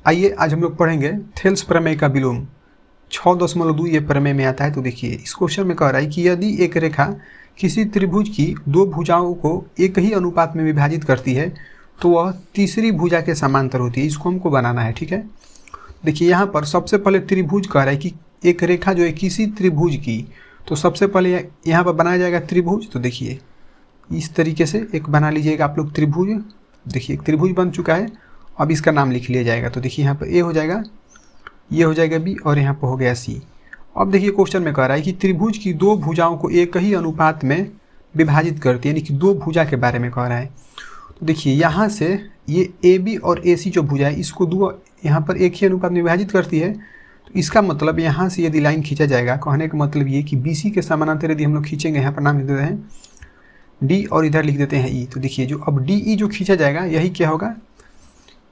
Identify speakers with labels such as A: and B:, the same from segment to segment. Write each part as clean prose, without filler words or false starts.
A: आइए आज हम लोग पढ़ेंगे थेल्स प्रमेय का विलोम 6.2 ये प्रमेय में आता है। तो देखिए इस क्वेश्चन में कह रहा है कि यदि एक रेखा किसी त्रिभुज की दो भुजाओं को एक ही अनुपात में विभाजित करती है तो वह तीसरी भुजा के समांतर होती है। इसको हमको बनाना है, ठीक है। देखिए यहाँ पर सबसे पहले त्रिभुज कह रहा है कि एक रेखा जो है किसी त्रिभुज की, तो सबसे पहले यहाँ पर बनाया जाएगा त्रिभुज। तो देखिए इस तरीके से एक बना लीजिएगा आप लोग त्रिभुज। देखिए एक त्रिभुज बन चुका है, अब इसका नाम लिख लिया जाएगा। तो देखिए यहाँ पर ए हो जाएगा, ये हो जाएगा बी और यहाँ पर हो गया सी। अब देखिए क्वेश्चन में कह रहा है कि त्रिभुज की दो भुजाओं को एक ही अनुपात में विभाजित करती है, यानी कि दो भुजा के बारे में कह रहा है। तो देखिए यहाँ से ये ए बी और ए सी जो भुजा है इसको दो यहाँ पर एक ही अनुपात में विभाजित करती है। तो इसका मतलब यहाँ से यदि लाइन खींचा जाएगा, कहने का मतलब ये कि बी सी के समानांतर यदि हम लोग खींचेंगे, यहाँ पर नाम लिख देते हैं डी और इधर लिख देते हैं ई। तो देखिए जो अब डी ई जो खींचा जाएगा यही क्या होगा,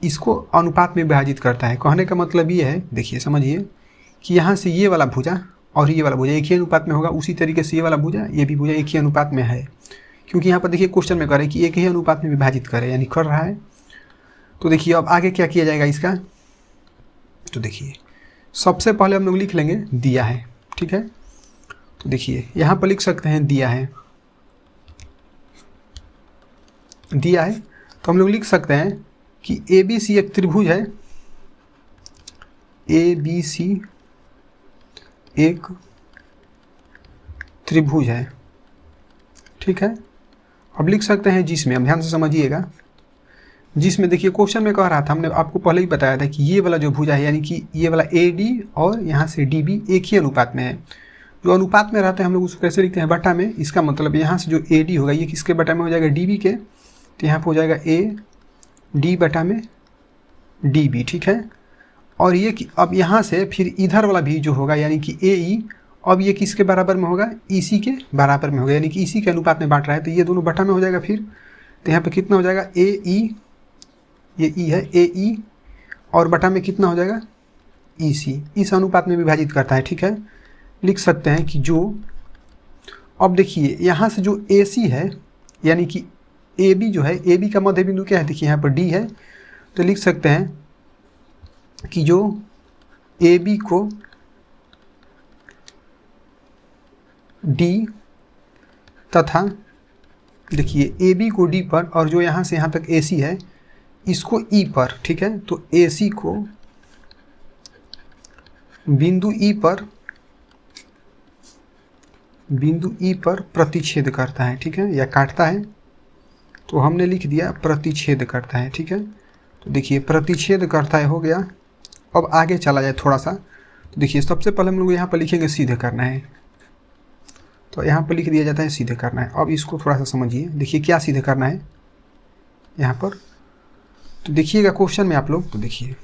A: इसको अनुपात में विभाजित करता है। कहने का मतलब ये है, देखिए समझिए कि यहाँ से ये वाला भुजा और ये वाला भुजा एक ही अनुपात में होगा, उसी तरीके से ये वाला भुजा ये भी भुजा एक ही अनुपात में है, क्योंकि यहाँ पर देखिए क्वेश्चन में कह रहे हैं कि एक ही अनुपात में विभाजित करे, यानी कर रहा है। तो देखिए अब आगे क्या किया जाएगा इसका, तो देखिए सबसे पहले हम लोग लिख लेंगे दिया है, ठीक है। तो देखिए यहाँ पर लिख सकते हैं दिया है, दिया है तो हम लोग लिख सकते हैं कि ए बी सी एक त्रिभुज है, ए बी सी एक त्रिभुज है, ठीक है। अब लिख सकते हैं जिसमें, अब ध्यान से समझिएगा, जिसमें देखिए क्वेश्चन में कह रहा था, हमने आपको पहले ही बताया था कि ये वाला जो भुजा है यानी कि ये वाला ए डी और यहाँ से डी बी एक ही अनुपात में है। जो अनुपात में रहता है हम लोग उसको कैसे लिखते हैं, बटा में। इसका मतलब यहाँ से जो ए डी होगा ये किसके बटा में हो जाएगा, डी बी के। तो यहाँ पर हो जाएगा ए डी बटा में डी बी, ठीक है। और ये अब यहाँ से फिर इधर वाला भी जो होगा यानी कि ए ई, अब ये किसके बराबर में होगा, ई सी के बराबर में होगा, यानी कि इसी के अनुपात में बांट रहा है। तो ये दोनों बटा में हो जाएगा फिर। तो यहाँ पे कितना हो जाएगा, ए ई, ये ई है ए ई और बटा में कितना हो जाएगा, ई सी। इस अनुपात में विभाजित करता है, ठीक है। लिख सकते हैं कि जो, अब देखिए यहाँ से जो ए सी है यानी कि ए बी जो है, ए बी का मध्य बिंदु क्या है, देखिए यहाँ पर डी है। तो लिख सकते हैं कि जो ए बी को डी तथा देखिए ए बी को डी पर और जो यहाँ से यहाँ तक ए सी है इसको ई पर, ठीक है। तो ए सी को बिंदु ई पर प्रतिच्छेद करता है, ठीक है, या काटता है। तो हमने लिख दिया प्रतिच्छेद करता है, ठीक है। तो देखिए प्रतिच्छेद करता है हो गया। अब आगे चला जाए थोड़ा सा, तो देखिए सबसे पहले हम लोग यहाँ पर लिखेंगे सीधे करना है। तो यहाँ पर लिख दिया जाता है सीधे करना है। अब इसको थोड़ा सा समझिए, देखिए क्या सीधे करना है यहाँ पर। तो देखिएगा क्वेश्चन में आप लोग, तो देखिए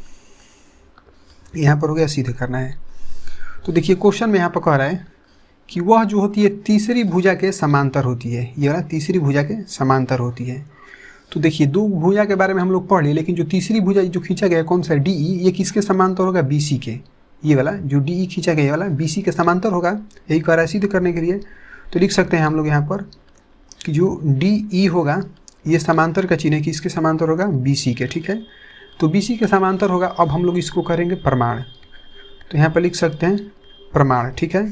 A: यहाँ पर हो गया सीधे करना है। तो देखिए क्वेश्चन में यहाँ पर कह रहा है कि वह जो होती है तीसरी भुजा के समांतर होती है, ये वाला तीसरी भुजा के समांतर होती है। तो देखिए दो भुजा के बारे में हम लोग पढ़ लिए, लेकिन जो तीसरी भुजा जो खींचा गया कौन सा है, डी ई, ये किसके समांतर होगा, बी सी के। ये वाला जो डी ई खींचा गया ये वाला बी सी के समांतर होगा, यही कह रहा है सिद्ध करने के लिए। तो लिख सकते हैं हम लोग यहाँ पर कि जो डी ई होगा ये समांतर का चिन्ह है कि इसके समांतर होगा बी सी के, ठीक है। तो बी सी के समांतर होगा। अब हम लोग इसको करेंगे प्रमाण। तो यहाँ पर लिख सकते हैं प्रमाण, ठीक है।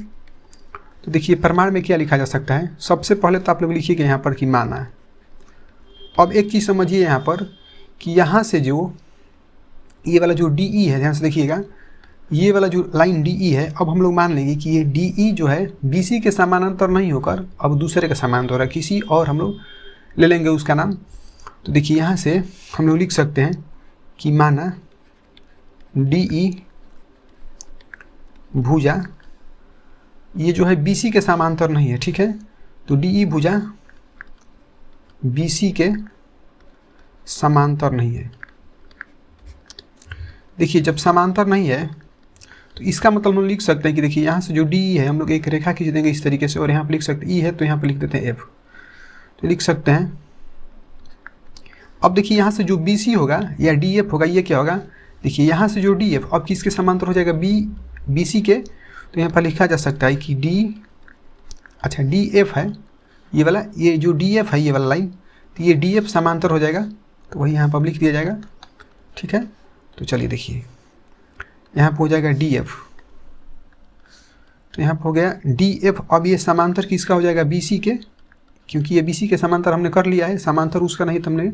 A: तो देखिए प्रमाण में क्या लिखा जा सकता है, सबसे पहले तो आप लोग लिखिएगा यहाँ पर कि माना। अब एक चीज़ समझिए यहाँ पर कि यहाँ से जो ये वाला जो डी ई है, ध्यान से देखिएगा, ये वाला जो लाइन डी ई है, अब हम लोग मान लेंगे कि ये डी ई जो है बी सी के समानांतर नहीं होकर अब दूसरे के समानांतर है, किसी और हम लोग ले लेंगे उसका नाम। तो देखिए यहाँ से हम लोग लिख सकते हैं कि माना डी ई भुजा ये जो है बी सी के समांतर नहीं है, ठीक है। तो डी ई भुजा बी सी के समांतर नहीं है। देखिए जब समांतर नहीं है तो इसका मतलब हम लिख सकते हैं कि देखिए यहाँ से जो डी ई है हम लोग एक रेखा खींच देंगे इस तरीके से, और यहाँ पर लिख सकते हैं ई है तो यहाँ पर लिख देते हैं एफ। तो लिख सकते हैं, अब देखिए यहाँ से जो बी सी होगा या डी एफ होगा, ये क्या होगा, देखिए यहाँ से जो डी एफ अब किसके समांतर हो जाएगा, बी सी के। तो यहाँ पर लिखा जा सकता है कि डी, अच्छा डी एफ है ये वाला, ये जो डी एफ है ये वाला लाइन, तो ये डी एफ समांतर हो जाएगा। तो वही यहाँ पर लिख दिया जाएगा, ठीक है। तो चलिए देखिए यहाँ पर हो जाएगा डी एफ, तो यहाँ पर हो गया डी एफ। अब ये समांतर किसका हो जाएगा, बी सी के, क्योंकि ये बी सी के समांतर हमने कर लिया है, समांतर उसका नहीं, तो हमने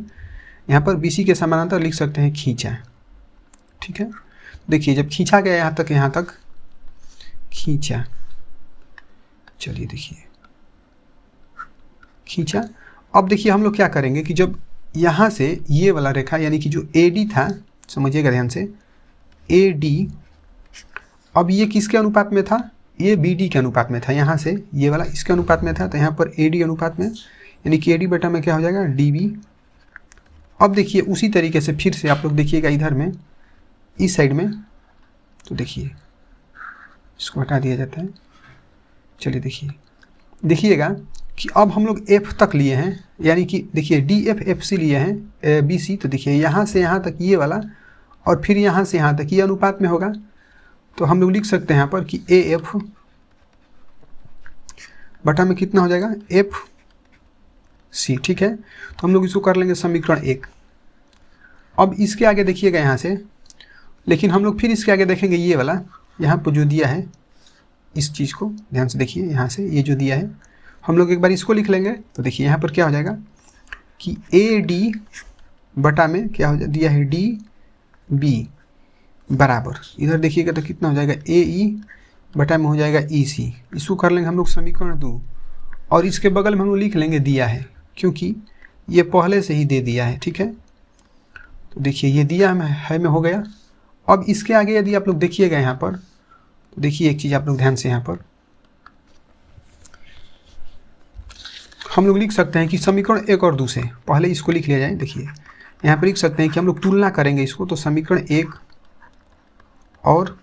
A: यहाँ पर बी सी के समानांतर लिख सकते हैं खींचा। ठीक है, देखिए जब खींचा गया यहाँ तक खींचा, चलिए देखिए खींचा। अब देखिए हम लोग क्या करेंगे कि जब यहाँ से ये वाला रेखा यानी कि जो ए डी था, समझिएगा ध्यान से, ए डी, अब ये किसके अनुपात में था, ये बी डी के अनुपात में था, यहाँ से ये वाला इसके अनुपात में था, तो यहाँ पर ए डी अनुपात में, यानी कि ए डी बटा में क्या हो जाएगा, डी बी। अब देखिए उसी तरीके से फिर से आप लोग देखिएगा इधर में, इस साइड में, तो देखिए इसको हटा दिया जाता है। चलिए देखिएगा कि अब हम लोग एफ तक लिए हैं, यानी कि देखिए डी एफ एफ सी लिए हैं बी सी, तो देखिए यहाँ से यहाँ तक ये वाला और फिर यहाँ से यहाँ तक ये अनुपात में होगा, तो हम लोग लिख सकते हैं यहाँ पर कि ए एफ बटा में कितना हो जाएगा, एफ सी। ठीक है, तो हम लोग इसको कर लेंगे समीकरण 1। अब इसके आगे देखिएगा यहाँ से, लेकिन हम लोग फिर इसके आगे देखेंगे ये वाला यहाँ पर जो दिया है, इस चीज़ को ध्यान से देखिए, यहाँ से ये जो दिया है हम लोग एक बार इसको लिख लेंगे। तो देखिए यहाँ पर क्या हो जाएगा कि ए डी बटा में क्या हो दिया है, डी बी बराबर, इधर देखिएगा तो कितना हो जाएगा, ए ई बटा में हो जाएगा ई सी। इसको कर लेंगे हम लोग समीकरण 2, और इसके बगल में हम लोग लिख लेंगे दिया है, क्योंकि ये पहले से ही दे दिया है। ठीक है, तो देखिए ये दिया है में हो गया। अब इसके आगे यदि आप लोग देखिएगा यहाँ पर, तो देखिए एक चीज़ आप लोग ध्यान से, यहाँ पर हम लोग लिख सकते हैं कि समीकरण 1 और 2 से पहले इसको लिख लिया जाए। देखिए यहाँ पर लिख सकते हैं कि हम लोग तुलना करेंगे इसको, तो समीकरण 1 और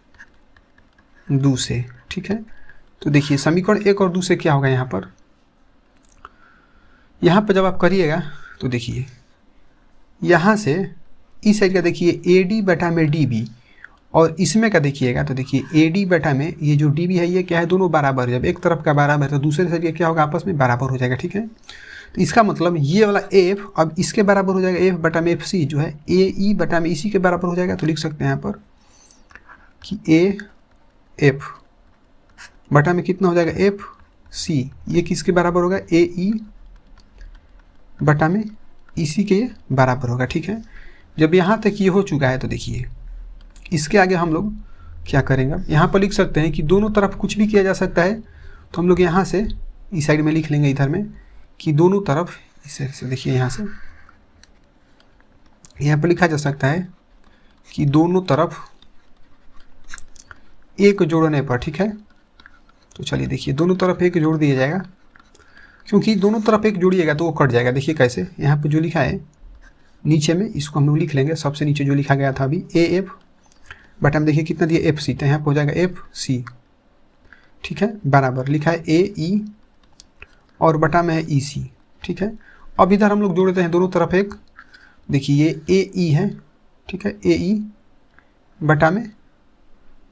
A: 2 से। ठीक है, तो देखिए समीकरण 1 और 2 से क्या होगा, यहाँ पर जब आप करिएगा तो देखिए यहाँ से इस साइड का देखिए ए डी बटा में डी बी, और इसमें का देखिएगा तो देखिए ए डी बटा में ये जो डी बी है ये क्या है, दोनों बराबर। जब एक तरफ का बराबर है तो दूसरे साइड का क्या होगा, आपस में बराबर हो जाएगा। ठीक है, तो इसका मतलब ये वाला एफ अब इसके बराबर हो जाएगा, एफ बटा में एफ सी जो है ए ई बटा में इसी के बराबर हो जाएगा। तो लिख सकते हैं यहाँ पर कि ए एफ बटा में कितना हो जाएगा, एफ सी, ये किसके बराबर होगा, ए ई बटा में इसी के बराबर होगा। ठीक है, जब यहाँ तक ये हो चुका है तो देखिए इसके आगे हम लोग क्या करेंगे, यहाँ पर लिख सकते हैं कि दोनों तरफ कुछ भी किया जा सकता है, तो हम लोग यहाँ से इस साइड में लिख लेंगे, इधर में कि दोनों तरफ, इस साइड से देखिए यहाँ से यहाँ पर लिखा जा सकता है कि दोनों तरफ एक जोड़ने पर। ठीक है, तो चलिए देखिए दोनों तरफ एक जोड़ दिया जाएगा, क्योंकि दोनों तरफ एक जोड़िएगा तो वो कट जाएगा। देखिए कैसे, यहाँ पर जो लिखा है नीचे में, इसको हम लोग लिख लेंगे, सबसे नीचे जो लिखा गया था अभी, ए एफ बटा में देखिए कितना दिया, एफ सी, तो यहाँ पर हो जाएगा एफ सी। ठीक है, बराबर लिखा है ए ई और बटा में है ई सी। ठीक है, अब इधर हम लोग जोड़ते हैं दोनों तरफ एक, देखिए ये ए ई है। ठीक है, ए ई बटा में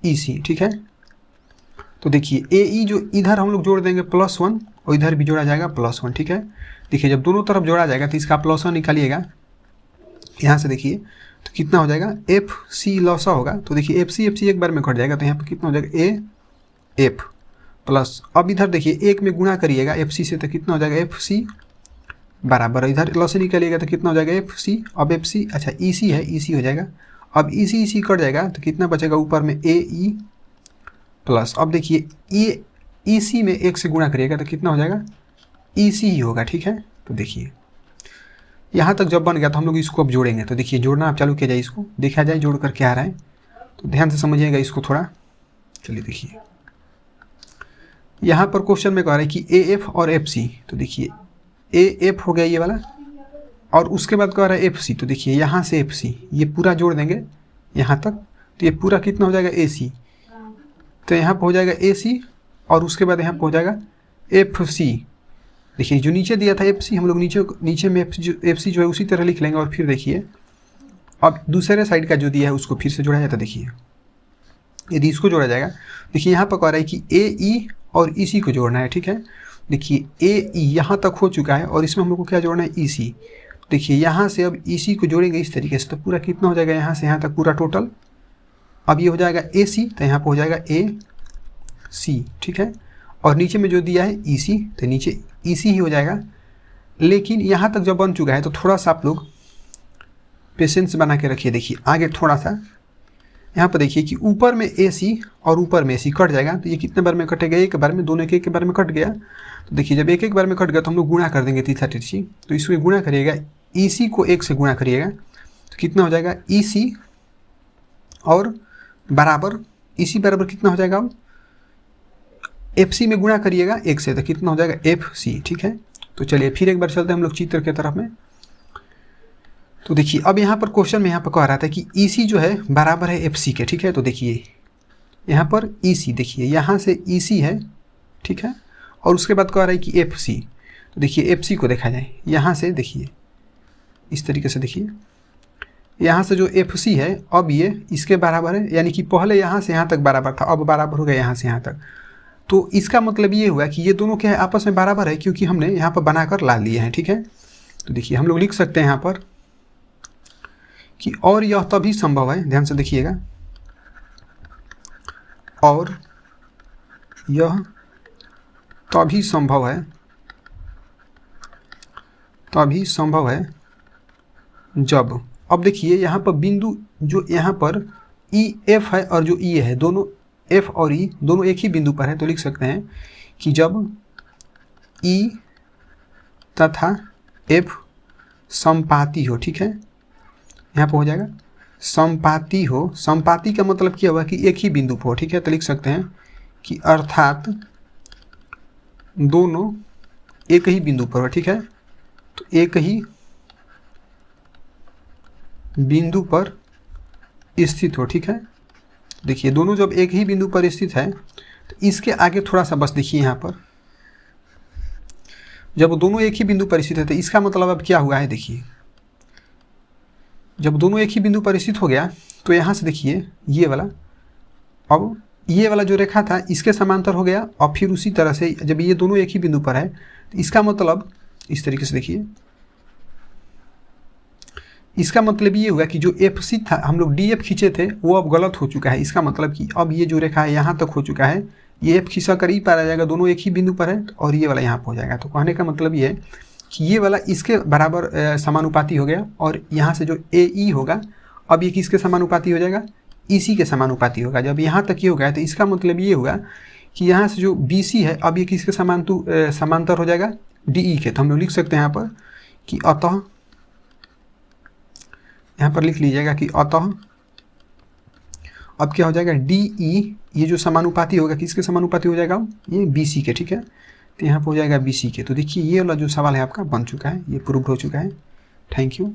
A: ई सी। ठीक है, तो देखिए ए ई जो इधर हम लोग जोड़ देंगे +1 और इधर भी जोड़ा जाएगा +1। ठीक है, देखिए जब दोनों तरफ जोड़ा जाएगा तो इसका +1 निकालिएगा यहाँ से, देखिए तो कितना हो जाएगा, एफ सी लॉसा होगा। तो देखिए एफ सी एक बार में कट जाएगा, तो यहाँ पर कितना हो जाएगा, ए एफ प्लस, अब इधर देखिए एक में गुणा करिएगा एफ सी से, तो कितना हो जाएगा, एफ सी बराबर, इधर लॉस से निकालिएगा तो कितना हो जाएगा, एफ सी। अब एफ सी, अच्छा ई सी है, ई सी हो जाएगा। अब ई सी कट जाएगा तो कितना बचेगा, ऊपर में ए ई प्लस, अब देखिए ये ई सी में 1 से गुणा करिएगा तो कितना हो जाएगा, ई सी ही होगा। ठीक है, तो देखिए यहाँ तक जब बन गया तो हम लोग इसको अब जोड़ेंगे। तो देखिए जोड़ना आप चालू किया जाए, इसको देखा जाए जोड़ कर क्या आ रहा है, तो ध्यान से समझिएगा इसको थोड़ा। चलिए देखिए यहाँ पर क्वेश्चन में कह रहा है कि ए एफ और एफ सी, तो देखिए ए एफ हो गया ये वाला, और उसके बाद कह रहा है एफ सी, तो देखिए यहाँ से एफ सी ये पूरा जोड़ देंगे यहाँ तक, तो ये पूरा कितना हो जाएगा, ए सी, तो यहाँ पर हो जाएगा ए सी, और उसके बाद यहाँ पर हो जाएगा एफ सी। देखिए जो नीचे दिया था एफ सी, हम लोग नीचे में एफ सी जो है उसी तरह लिख लेंगे, और फिर देखिए अब दूसरे साइड का जो दिया है उसको फिर से जोड़ा जाता है। देखिए यदि इसको जोड़ा जाएगा, देखिए यहाँ पर कह रहा है कि ए ई और ई सी को जोड़ना है। ठीक है, देखिए ए ई यहाँ तक हो चुका है और इसमें हम लोग को क्या जोड़ना है, ई सी। देखिए यहाँ से अब इसी को जोड़ेंगे इस तरीके से, तो पूरा कितना हो जाएगा यहाँ से यहाँ तक पूरा टोटल। अब ये हो जाएगा AC, तो यहाँ पर हो जाएगा AC, ठीक है। और नीचे में जो दिया है EC, तो नीचे EC ही हो जाएगा। लेकिन यहाँ तक जब बन चुका है तो थोड़ा सा आप लोग पेशेंस बना के रखिए। देखिए आगे थोड़ा सा यहाँ पर देखिए कि ऊपर में AC और ऊपर में AC कट जाएगा, तो ये कितने बार में कटेगा, एक बार में, दोनों एक बार में कट गया। तो देखिए जब एक बार में कट गया तो हम लोग गुणा कर देंगे तीसरा तिरछी, तो इसको गुणा करिएगा, EC को 1 से गुणा करिएगा तो कितना हो जाएगा EC, और बराबर EC बराबर कितना हो जाएगा, अब FC में गुणा करिएगा 1 से, तो कितना हो जाएगा FC, ठीक है। तो चलिए फिर एक बार चलते हैं हम लोग चित्र के तरफ में। तो देखिए अब यहाँ पर क्वेश्चन में यहाँ पर कह रहा था कि EC जो है बराबर है FC के, ठीक है। तो देखिए यहाँ पर EC, देखिए यहाँ से EC है, ठीक है, और उसके बाद कह रहा है कि FC। तो देखिए FC को देखा जाए यहाँ से, देखिए इस तरीके से, देखिए यहाँ से जो FC है अब ये इसके बराबर है, यानी कि पहले यहाँ से यहाँ तक बराबर था, अब बराबर हो गया यहाँ से यहाँ तक। तो इसका मतलब ये हुआ कि ये दोनों क्या है, आपस में बराबर है, क्योंकि हमने यहाँ पर बनाकर ला लिए हैं, ठीक है। तो देखिए हम लोग लिख सकते हैं यहाँ पर कि और यह तभी संभव है, ध्यान से देखिएगा, और यह तभी संभव है, तभी संभव है जब, अब देखिए यहाँ पर बिंदु जो यहाँ पर EF है और जो E है, दोनों F और E दोनों एक ही बिंदु पर है। तो लिख सकते हैं कि जब E तथा F समपाती हो, ठीक है, यहाँ पर हो जाएगा समपाती हो। समपाती का मतलब क्या हुआ कि एक ही बिंदु पर हो, ठीक है। तो लिख सकते हैं कि अर्थात दोनों एक ही बिंदु पर हो, ठीक है। तो एक ही बिंदु पर स्थित हो, ठीक है। देखिए दोनों जब एक ही बिंदु पर स्थित है तो इसके आगे थोड़ा सा बस देखिए यहाँ पर, जब दोनों एक ही बिंदु पर स्थित है तो इसका मतलब अब क्या हुआ है, देखिए जब दोनों एक ही बिंदु पर स्थित हो गया तो यहाँ से देखिए ये वाला, अब ये वाला जो रेखा था इसके समांतर हो गया, और फिर उसी तरह से जब ये दोनों एक ही बिंदु पर है तो इसका मतलब इस तरीके से, देखिए इसका मतलब ये हुआ कि जो FC था, हम लोग DF खींचे थे, वो अब गलत हो चुका है। इसका मतलब कि अब ये जो रेखा है यहाँ तक हो चुका है, ये F खींचा कर ही पाया जाएगा, दोनों एक ही बिंदु पर है, और ये वाला यहाँ पर हो जाएगा। तो कहने का मतलब ये है कि ये वाला इसके बराबर समानुपाती हो गया, और यहाँ से जो AE होगा अब ये किसके समानुपाती हो जाएगा, EC के समानुपाती होगा। जब यहाँ तक ये हो गया तो इसका मतलब ये हुआ कि यहाँ से जो BC है अब ये किसके समांतर हो जाएगा, DE के। तो हम लोग लिख सकते हैं यहाँ पर कि अतः, यहाँ पर लिख लीजिएगा कि अतः अब क्या हो जाएगा DE, ये जो समानुपाती होगा किसके समानुपाती हो जाएगा, ये BC के, ठीक है। तो यहाँ पर हो जाएगा BC के। तो देखिए ये वाला जो सवाल है आपका बन चुका है, ये प्रूव हो चुका है। Thank you.